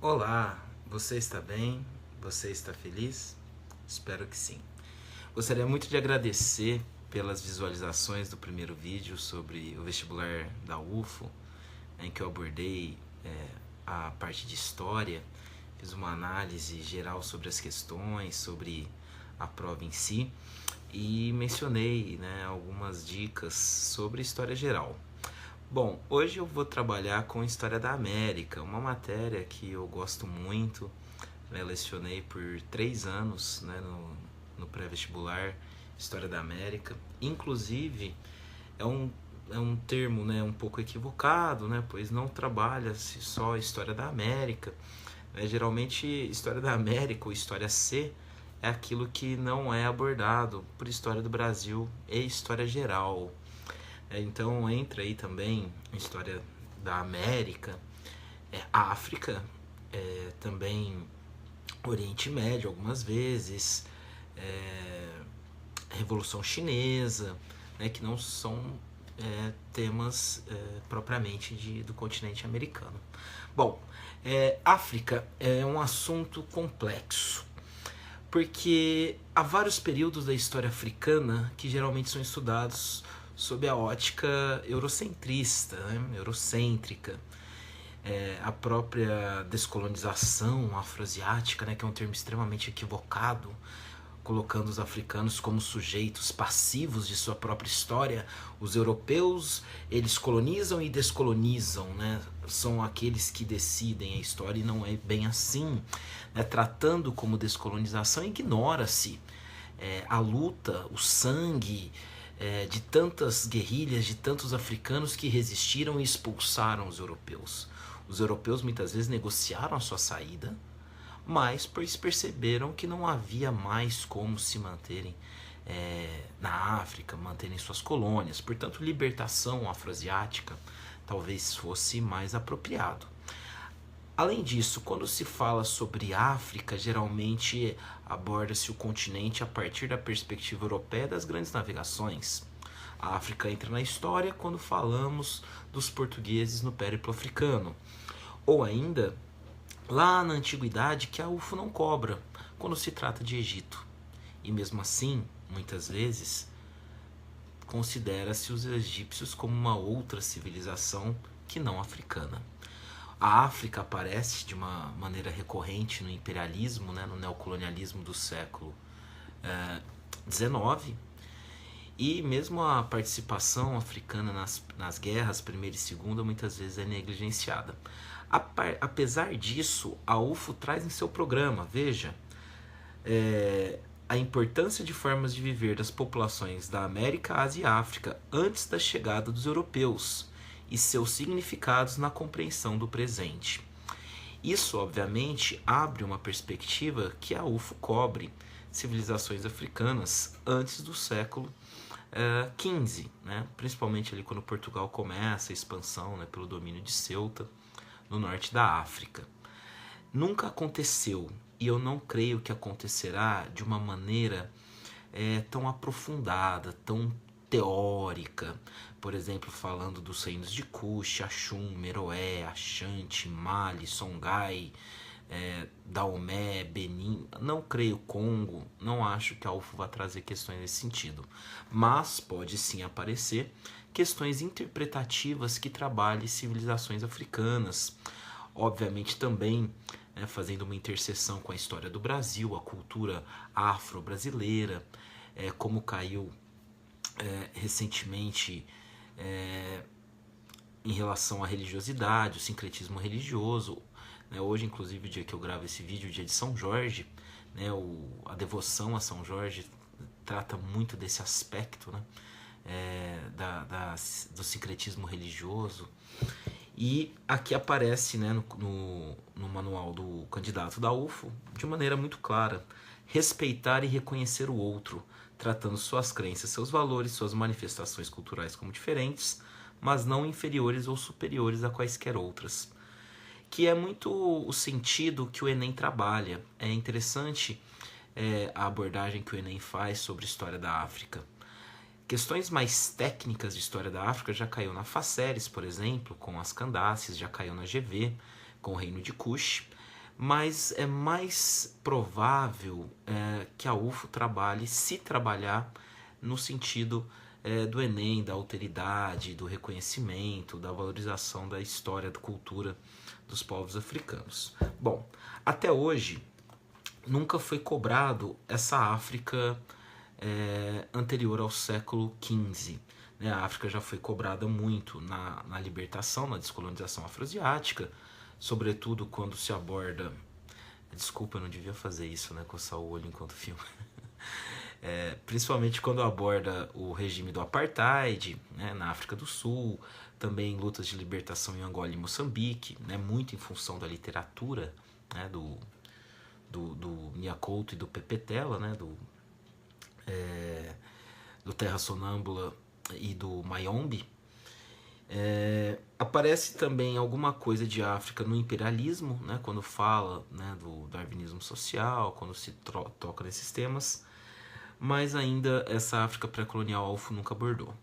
Olá, você está bem? Você está feliz? Espero que sim. Gostaria muito de agradecer pelas visualizações do primeiro vídeo sobre o vestibular da UFO, em que eu abordei a parte de história, fiz uma análise geral sobre as questões, sobre a prova em si e mencionei, algumas dicas sobre história geral. Bom, hoje eu vou trabalhar com História da América, uma matéria que eu gosto muito, lecionei por 3 anos, no pré-vestibular História da América. Inclusive, é um termo, um pouco equivocado, pois não trabalha-se só História da América. Geralmente, História da América ou História C é aquilo que não é abordado por História do Brasil e História Geral. Então entra aí também História da América, África, também Oriente Médio algumas vezes, Revolução Chinesa, que não são temas propriamente do continente americano. Bom, África é um assunto complexo, porque há vários períodos da história africana que geralmente são estudados sob a ótica eurocentrista, eurocêntrica. A própria descolonização afroasiática, que é um termo extremamente equivocado, colocando os africanos como sujeitos passivos de sua própria história. Os europeus, eles colonizam e descolonizam, são aqueles que decidem a história, e não é bem assim. Tratando como descolonização, ignora-se a luta, o sangue de tantas guerrilhas, de tantos africanos que resistiram e expulsaram os europeus. Os europeus muitas vezes negociaram a sua saída, mas pois perceberam que não havia mais como se manterem na África, manterem suas colônias. Portanto, libertação afroasiática talvez fosse mais apropriado. Além disso, quando se fala sobre África, geralmente aborda-se o continente a partir da perspectiva europeia das grandes navegações. A África entra na história quando falamos dos portugueses no périplo africano. Ou ainda, lá na antiguidade, que a UFO não cobra quando se trata de Egito. E mesmo assim, muitas vezes, considera-se os egípcios como uma outra civilização que não africana. A África aparece de uma maneira recorrente no imperialismo, no neocolonialismo do século XIX, e mesmo a participação africana nas guerras Primeira e Segunda muitas vezes é negligenciada. Apesar disso, a UFO traz em seu programa, veja, a importância de formas de viver das populações da América, Ásia e África antes da chegada dos europeus e seus significados na compreensão do presente. Isso, obviamente, abre uma perspectiva que a UFO cobre civilizações africanas antes do século XV, principalmente ali quando Portugal começa a expansão pelo domínio de Ceuta, no norte da África. Nunca aconteceu, e eu não creio que acontecerá de uma maneira tão aprofundada, tão teórica, por exemplo, falando dos reinos de Kush, Axum, Meroé, Axante, Mali, Songhai, Daomé, Benin. Não creio Congo, não acho que a UFO vá trazer questões nesse sentido, mas pode sim aparecer questões interpretativas que trabalhem civilizações africanas, obviamente também fazendo uma interseção com a história do Brasil, a cultura afro-brasileira, como caiu recentemente em relação à religiosidade, o sincretismo religioso. Hoje, inclusive, o dia que eu gravo esse vídeo, o dia de São Jorge, a devoção a São Jorge trata muito desse aspecto, do sincretismo religioso. E aqui aparece no manual do candidato da UFO de maneira muito clara: respeitar e reconhecer o outro, tratando suas crenças, seus valores, suas manifestações culturais como diferentes, mas não inferiores ou superiores a quaisquer outras. Que é muito o sentido que o Enem trabalha. É interessante a abordagem que o Enem faz sobre a história da África. Questões mais técnicas de história da África já caiu na Faceres, por exemplo, com as Candaces, já caiu na GV, com o Reino de Kush. mas é mais provável que a UFO trabalhe, se trabalhar, no sentido do Enem, da alteridade, do reconhecimento, da valorização da história, da cultura dos povos africanos. Bom, até hoje nunca foi cobrado essa África anterior ao século XV. Né? A África já foi cobrada muito na libertação, na descolonização afroasiática, sobretudo quando se aborda... Desculpa, eu não devia fazer isso, né? Coçar o olho enquanto filme. Principalmente quando aborda o regime do Apartheid, né? Na África do Sul, também lutas de libertação em Angola e Moçambique, né? Muito em função da literatura, né? do Mia Couto e do Pepe Tela, né? do Terra Sonâmbula e do Mayombe. Aparece também alguma coisa de África no imperialismo, né, quando fala, né, do darwinismo social, quando se toca nesses temas, mas ainda essa África pré-colonial a UFO nunca abordou.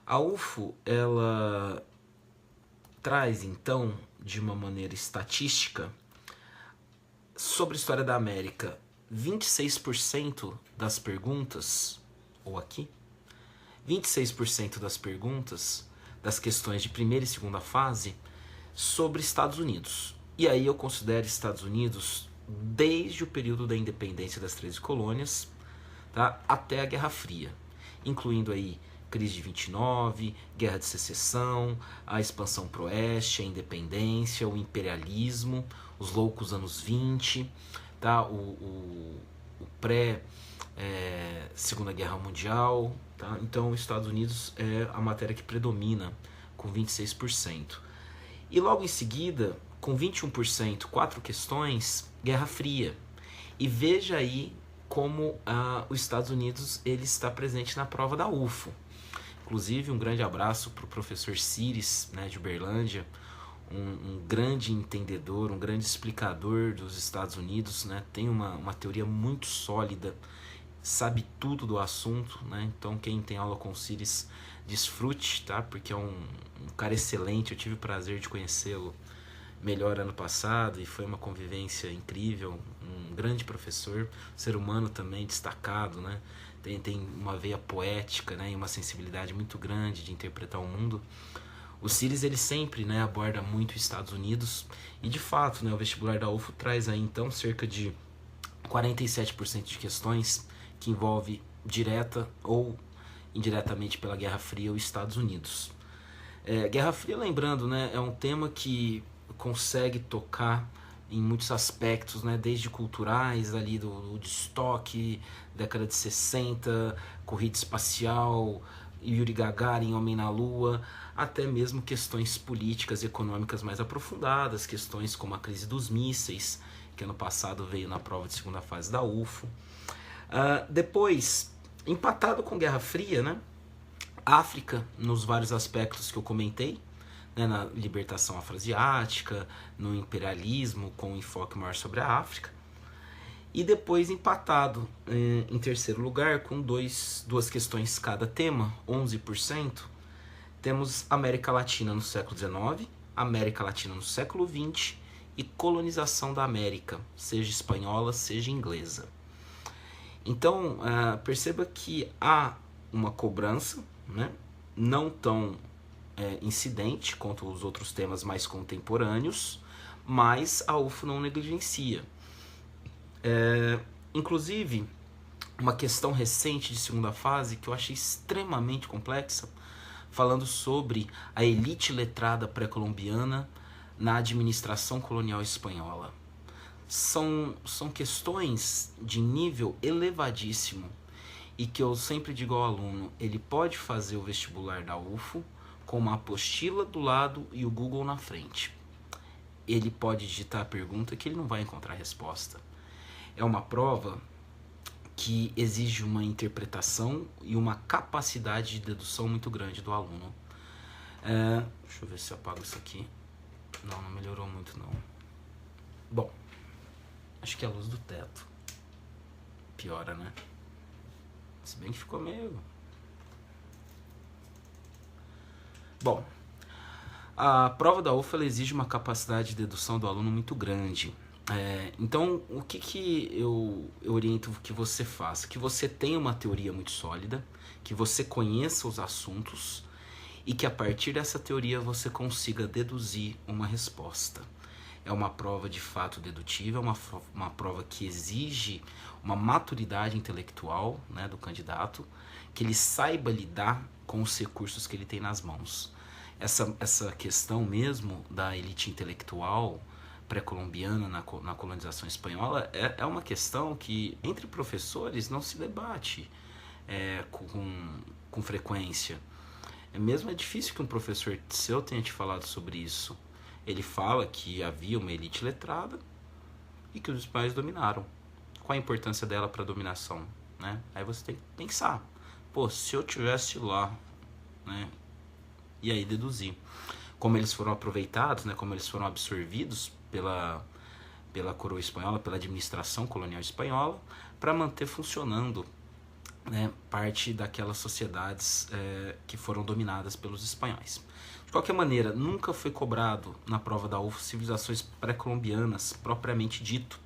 A UFO, ela traz então, de uma maneira estatística, sobre a história da América, 26% das perguntas, ou aqui, 26% das perguntas, das questões de primeira e segunda fase, sobre Estados Unidos. E aí eu considero Estados Unidos desde o período da independência das 13 colônias, tá, até a Guerra Fria, incluindo aí crise de 29, Guerra de Secessão, a expansão pro oeste, a independência, o imperialismo, os loucos anos 20, tá, o pré Segunda Guerra Mundial, tá? Então os Estados Unidos é a matéria que predomina com 26%. E logo em seguida, com 21%, 4 questões, Guerra Fria. E veja aí como os Estados Unidos ele está presente na prova da UFO. Inclusive, um grande abraço para o professor Cires, né, de Uberlândia, um grande entendedor, um grande explicador dos Estados Unidos, né, tem uma teoria muito sólida, sabe tudo do assunto, né? Então quem tem aula com o Cires, desfrute, tá? Porque é um cara excelente, eu tive o prazer de conhecê-lo melhor ano passado e foi uma convivência incrível, um grande professor, ser humano também destacado, né? Tem uma veia poética, né? E uma sensibilidade muito grande de interpretar o mundo. O Cires, ele sempre, né, aborda muito os Estados Unidos e de fato, né, o vestibular da UFO traz aí então cerca de 47% de questões que envolve direta ou indiretamente pela Guerra Fria os Estados Unidos. Guerra Fria, lembrando, né, é um tema que consegue tocar em muitos aspectos, né, desde culturais, ali do Woodstock, década de 60, corrida espacial, Yuri Gagarin, Homem na Lua, até mesmo questões políticas e econômicas mais aprofundadas, questões como a crise dos mísseis, que ano passado veio na prova de segunda fase da UFO. Depois, empatado com Guerra Fria, né? África, nos vários aspectos que eu comentei, né? Na libertação afroasiática, no imperialismo, com um enfoque maior sobre a África. E depois empatado em terceiro lugar, com duas questões cada tema, 11%, temos América Latina no século XIX, América Latina no século XX e colonização da América, seja espanhola, seja inglesa. Então, perceba que há uma cobrança, né, não tão incidente quanto os outros temas mais contemporâneos, mas a UFO não negligencia. Inclusive, uma questão recente de segunda fase que eu achei extremamente complexa, falando sobre a elite letrada pré-colombiana na administração colonial espanhola. São questões de nível elevadíssimo e que eu sempre digo ao aluno, ele pode fazer o vestibular da UFO com uma apostila do lado e o Google na frente. Ele pode digitar a pergunta que ele não vai encontrar resposta. É uma prova que exige uma interpretação e uma capacidade de dedução muito grande do aluno. Deixa eu ver se eu apago isso aqui. Não melhorou muito não. Bom, acho que é a luz do teto piora, né? Se bem que ficou meio... Bom, a prova da UFO ela exige uma capacidade de dedução do aluno muito grande. Então, o que eu oriento que você faça? Que você tenha uma teoria muito sólida, que você conheça os assuntos e que a partir dessa teoria você consiga deduzir uma resposta. É uma prova de fato dedutiva, é uma prova que exige uma maturidade intelectual, né, do candidato, que ele saiba lidar com os recursos que ele tem nas mãos. Essa questão mesmo da elite intelectual pré-colombiana na colonização espanhola é uma questão que entre professores não se debate com frequência. Mesmo é difícil que um professor seu tenha te falado sobre isso. Ele fala que havia uma elite letrada e que os espanhóis dominaram. Qual a importância dela para a dominação? Né? Aí você tem que pensar, pô, se eu tivesse lá, né? E aí deduzir como eles foram aproveitados, né? Como eles foram absorvidos pela coroa espanhola, pela administração colonial espanhola, para manter funcionando, né, parte daquelas sociedades que foram dominadas pelos espanhóis. De qualquer maneira, nunca foi cobrado na prova da UFO civilizações pré-colombianas propriamente dito.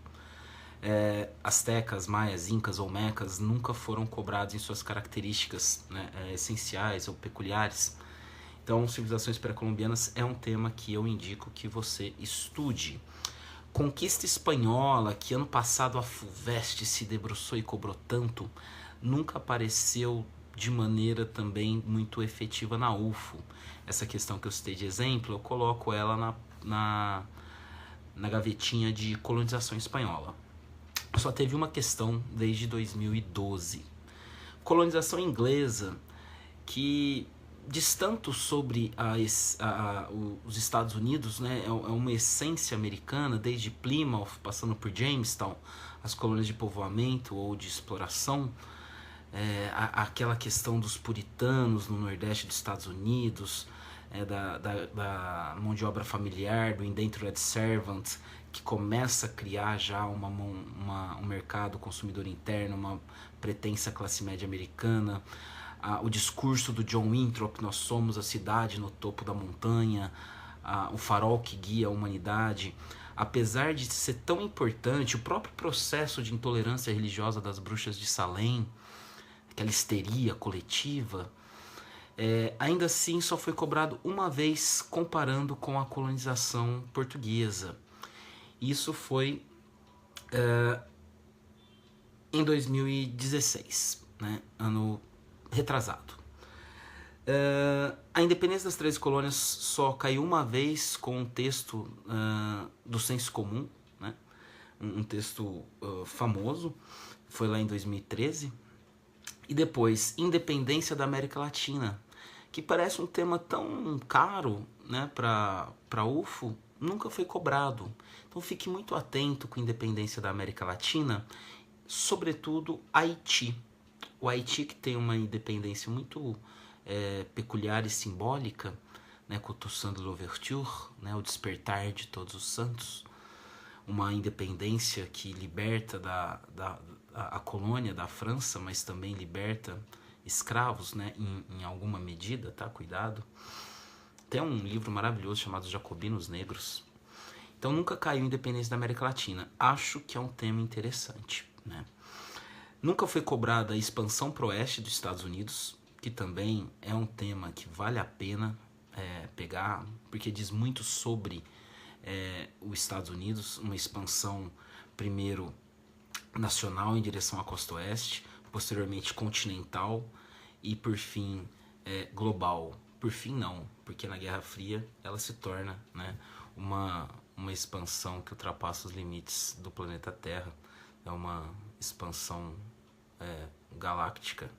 Astecas, maias, incas ou mecas nunca foram cobrados em suas características, né, essenciais ou peculiares. Então, civilizações pré-colombianas é um tema que eu indico que você estude. Conquista espanhola, que ano passado a FUVEST se debruçou e cobrou tanto, nunca apareceu de maneira também muito efetiva na UFO. Essa questão que eu citei de exemplo, eu coloco ela na gavetinha de colonização espanhola. Só teve uma questão desde 2012. Colonização inglesa, que diz tanto sobre os Estados Unidos, né? É uma essência americana, desde Plymouth, passando por Jamestown, as colônias de povoamento ou de exploração. Aquela questão dos puritanos no Nordeste dos Estados Unidos, da mão de obra familiar, do indentured servant, que começa a criar já um mercado consumidor interno, uma pretensa classe média americana. O discurso do John Winthrop, nós somos a cidade no topo da montanha, o farol que guia a humanidade. Apesar de ser tão importante, o próprio processo de intolerância religiosa das bruxas de Salem, aquela histeria coletiva, ainda assim só foi cobrado uma vez comparando com a colonização portuguesa. Isso foi em 2016, né, ano retrasado. A independência das 13 colônias só caiu uma vez com um texto do senso comum, né, um texto famoso, foi lá em 2013. E depois, independência da América Latina, que parece um tema tão caro, né, para UFO, nunca foi cobrado. Então fique muito atento com a independência da América Latina, sobretudo Haiti. O Haiti, que tem uma independência muito peculiar e simbólica, né, com o Toussaint Louverture, né, o despertar de todos os santos, uma independência que liberta a colônia da França, mas também liberta escravos, né, em alguma medida, tá? Cuidado. Tem um livro maravilhoso chamado Jacobinos Negros. Então nunca caiu a independência da América Latina. Acho que é um tema interessante, né? Nunca foi cobrada a expansão pro oeste dos Estados Unidos, que também é um tema que vale a pena pegar, porque diz muito sobre os Estados Unidos, uma expansão primeiro nacional em direção à costa oeste, posteriormente continental e por fim global. Por fim não, porque na Guerra Fria ela se torna, né, uma expansão que ultrapassa os limites do planeta Terra. É uma expansão galáctica.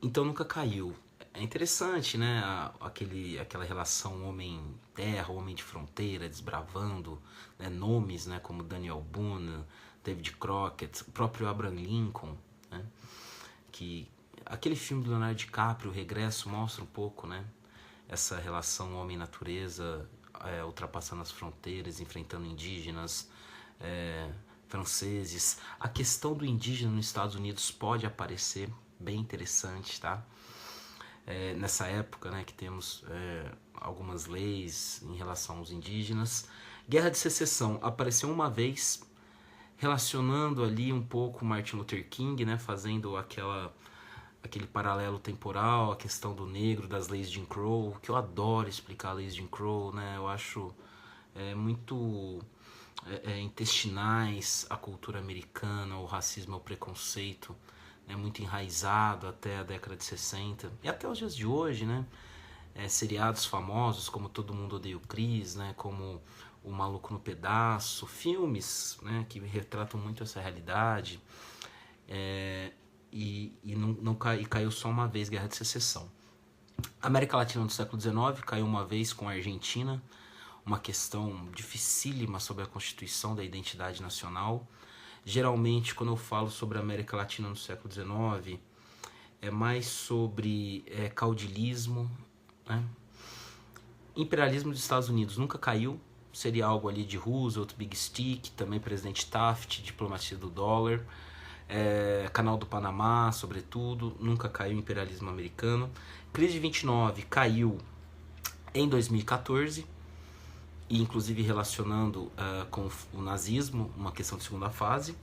Então nunca caiu. É interessante, né, aquela relação homem-terra, homem de fronteira, desbravando, né, nomes, né, como Daniel Boone, David Crockett, o próprio Abraham Lincoln, né, que aquele filme do Leonardo DiCaprio, O Regresso, mostra um pouco, né, essa relação homem-natureza, ultrapassando as fronteiras, enfrentando indígenas, franceses. A questão do indígena nos Estados Unidos pode aparecer bem interessante, tá? Nessa época, né, que temos algumas leis em relação aos indígenas. Guerra de Secessão apareceu uma vez, relacionando ali um pouco Martin Luther King, né, fazendo aquele paralelo temporal, a questão do negro, das leis de Jim Crow, que eu adoro explicar leis de Jim Crow, né, eu acho muito intestinais a cultura americana, o racismo, o preconceito, muito enraizado até a década de 60 e até os dias de hoje, né? Seriados famosos como Todo Mundo Odeia o Chris, né? Como O Maluco no Pedaço, filmes, né? Que retratam muito essa realidade, e caiu só uma vez Guerra de Secessão. América Latina do século XIX caiu uma vez com a Argentina, uma questão dificílima sobre a constituição da identidade nacional. Geralmente, quando eu falo sobre a América Latina no século XIX, é mais sobre caudilismo, né? Imperialismo dos Estados Unidos nunca caiu, seria algo ali de Roosevelt, Big Stick, também presidente Taft, diplomacia do dólar, Canal do Panamá, sobretudo, nunca caiu o imperialismo americano. Crise de 29 caiu em 2014, e inclusive relacionando com o nazismo, uma questão de segunda fase.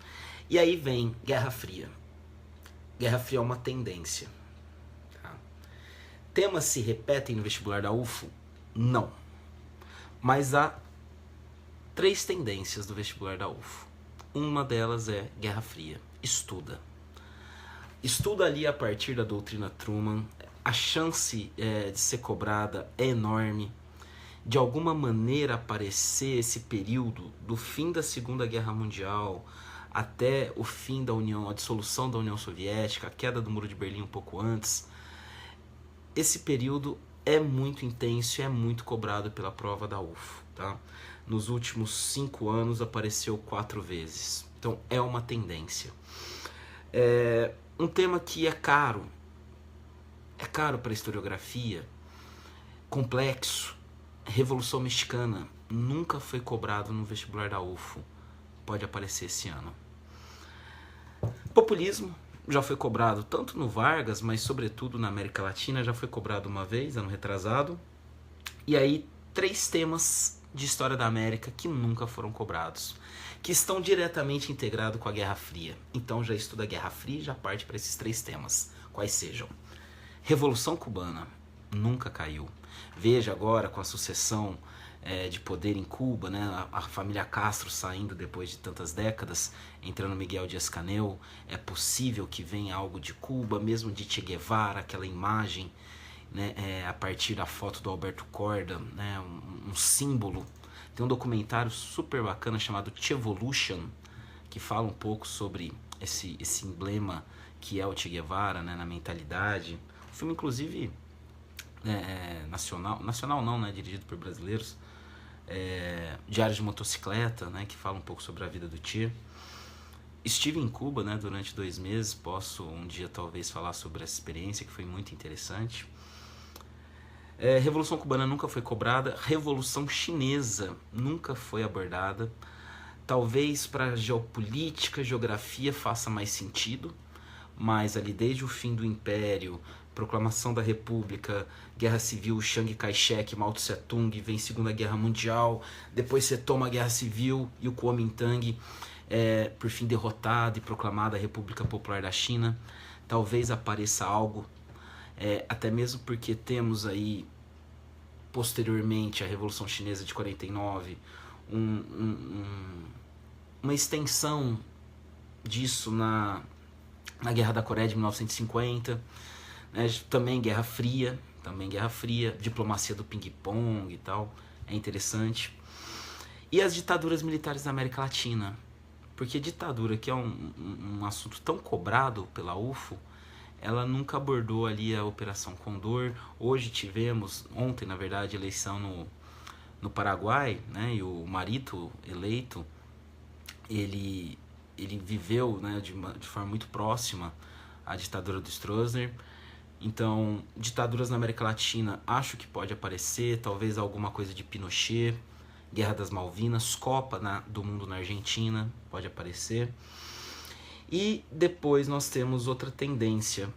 E aí vem Guerra Fria. Guerra Fria é uma tendência. Tá? Temas se repetem no vestibular da UFO? Não. Mas há 3 tendências do vestibular da UFO. Uma delas é Guerra Fria. Estuda. Estuda ali a partir da doutrina Truman. A chance de ser cobrada é enorme. De alguma maneira aparecer esse período do fim da Segunda Guerra Mundial até o fim da União, a dissolução da União Soviética, a queda do Muro de Berlim um pouco antes. Esse período é muito intenso e é muito cobrado pela prova da UFO. Tá? Nos últimos 5 anos apareceu 4 vezes. Então é uma tendência. Um tema que é caro para a historiografia, complexo. Revolução Mexicana nunca foi cobrado no vestibular da UFO. Pode aparecer esse ano. Populismo já foi cobrado tanto no Vargas, mas sobretudo na América Latina, já foi cobrado uma vez, ano retrasado. E aí, 3 temas de história da América que nunca foram cobrados, que estão diretamente integrados com a Guerra Fria. Então já estuda a Guerra Fria e já parte para esses 3 temas, quais sejam. Revolução Cubana nunca caiu. Veja agora com a sucessão de poder em Cuba, né? A família Castro saindo depois de tantas décadas, entrando Miguel Díaz-Canel, é possível que venha algo de Cuba, mesmo de Che Guevara, aquela imagem, né? A partir da foto do Alberto Korda, né? Um símbolo. Tem um documentário super bacana chamado Chevolution, que fala um pouco sobre esse emblema que é o Che Guevara, né? Na mentalidade. O filme, inclusive, nacional não, né, dirigido por brasileiros, Diário de Motocicleta, né, que fala um pouco sobre a vida do Che. Estive em Cuba, né, durante 2 meses, posso um dia talvez falar sobre essa experiência que foi muito interessante. Revolução Cubana nunca foi cobrada, Revolução Chinesa nunca foi abordada, talvez para geopolítica, geografia faça mais sentido, mas ali desde o fim do Império, proclamação da República, Guerra Civil, Chiang Kai-shek, Mao Tse Tung, vem Segunda Guerra Mundial, depois você toma a Guerra Civil e o Kuomintang, por fim derrotado e proclamada a República Popular da China. Talvez apareça algo, até mesmo porque temos aí, posteriormente à Revolução Chinesa de 49, uma extensão disso na Guerra da Coreia de 1950, também Guerra Fria, diplomacia do ping-pong e tal, é interessante. E as ditaduras militares da América Latina, porque ditadura, que é um assunto tão cobrado pela UFO, ela nunca abordou ali a Operação Condor. Hoje tivemos, ontem na verdade, eleição no Paraguai, né, e o Marito eleito, ele viveu, né, de forma muito próxima à ditadura do Stroessner. Então, ditaduras na América Latina, acho que pode aparecer, talvez alguma coisa de Pinochet, Guerra das Malvinas, Copa do Mundo na Argentina, pode aparecer. E depois nós temos outra tendência,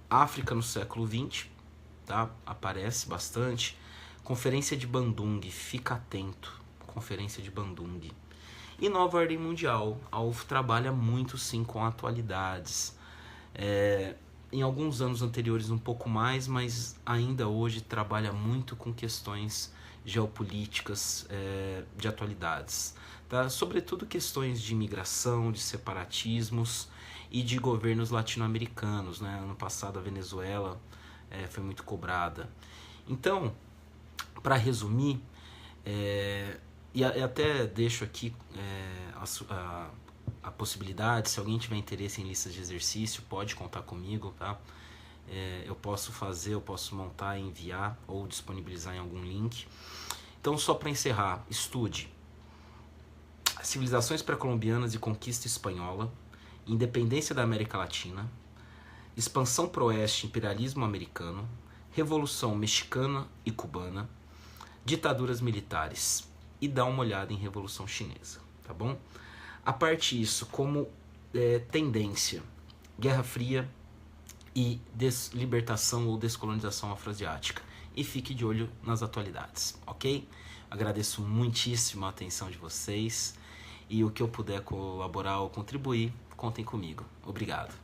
África no século XX, tá? Aparece bastante. Conferência de Bandung, fica atento. Conferência de Bandung. E Nova Ordem Mundial. A UF trabalha muito sim com atualidades. Em alguns anos anteriores um pouco mais, mas ainda hoje trabalha muito com questões geopolíticas de atualidades. Tá? Sobretudo questões de imigração, de separatismos e de governos latino-americanos. Né? Ano passado a Venezuela foi muito cobrada. Então, para resumir, e até deixo aqui a possibilidade, se alguém tiver interesse em listas de exercício, pode contar comigo, tá? Eu posso fazer, eu posso montar e enviar ou disponibilizar em algum link. Então, só para encerrar, estude Civilizações Pré-Colombianas e Conquista Espanhola, Independência da América Latina, Expansão Pro-Oeste, Imperialismo Americano, Revolução Mexicana e Cubana, Ditaduras Militares, e dá uma olhada em Revolução Chinesa, tá bom? A parte disso, como tendência, Guerra Fria e libertação ou descolonização afroasiática. E fique de olho nas atualidades, ok? Agradeço muitíssimo a atenção de vocês e o que eu puder colaborar ou contribuir, contem comigo. Obrigado.